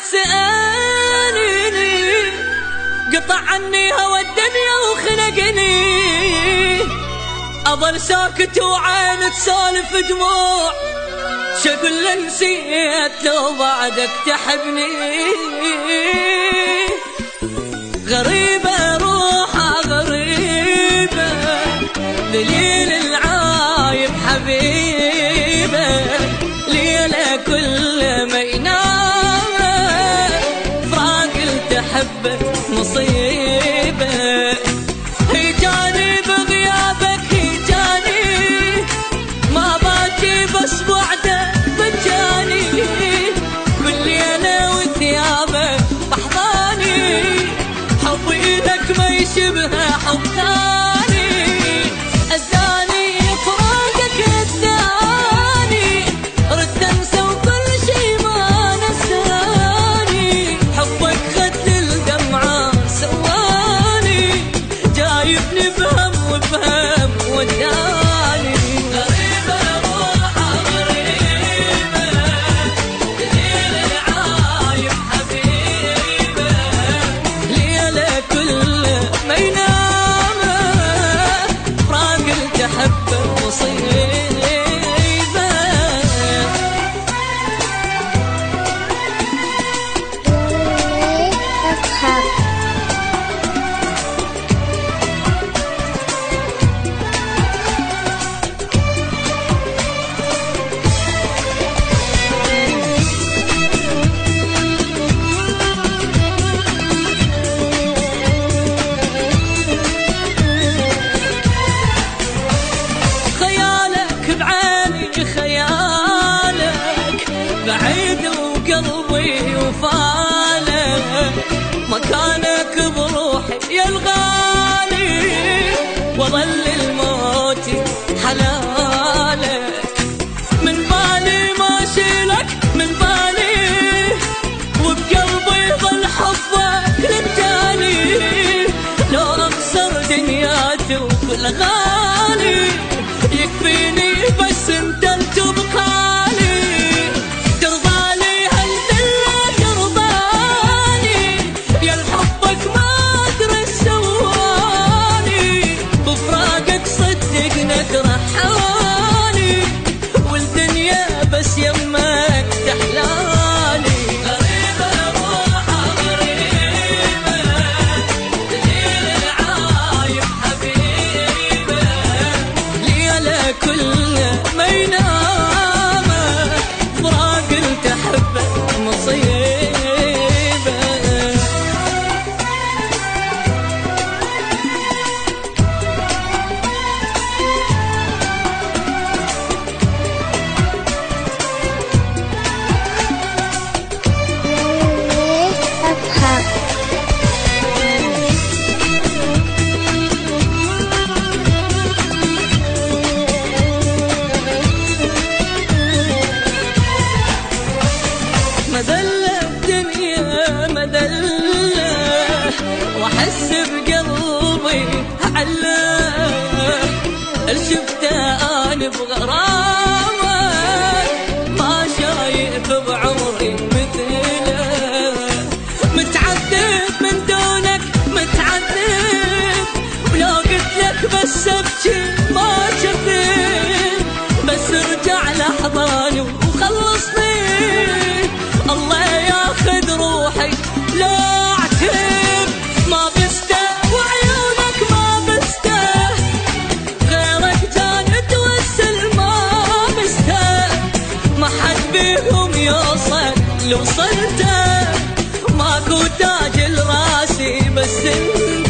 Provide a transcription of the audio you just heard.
تسأليني قطع عني هوى الدنيا وخنقني، أظل ساكت وعين تسولف دموع، شقول له نسيت لو بعدك تحبني. غريبة روحها غريبة، دليل العايب حبيبة، ليلة كل ما ينام فراق التحبه مصيبة. هيجاني بغيابك هيجاني، ما باكي بس بعده بجاني، كل ليلة وثيابك بحضاني، حبي لك ما يشبه حب ثاني. أذاني فراقك أذاني، رد أنسى وكل شي ما نساني، حبك خد الدمعة سواني، جايبني بهم وبهم وداني. غريبة روحها غريبة، دليل العايب حبيبة، ليلة كل ما ينام فراق التحبه مصيبة. بعيد وقلبي وفالك، مكانك بروحي يا الغالي، وظل الموت حلالك. من بالي ما شيلك من بالي، وبقلبي ظل حبك للتالي، لو اخسر دنياتي وكل غالي، يكفيني بس انت تبقالي. ترحالي والدنيا بس يمك تحلالي. غريبة روحها غريبة، دليل العايب حبيبة، ليلة كل ما ينام فراق التحبه مصيبة. مذلة الدنيا مذلة، واحس بقلبي علة، شفته انا بغرامك، ما شايف بعمري مثله، متعذب من دونك متعذب، ولو قلت لك بس ابكي ما كذب، بس ارجع لحضاني وخلصني، الله ياخذ روحي لا اعتب، ما بسته وعيونك ما بسته، غيرك جان توسل ما بسته، ما حد بيهم يوصل لو وصلته، ماكو تاج لراسي بس انت.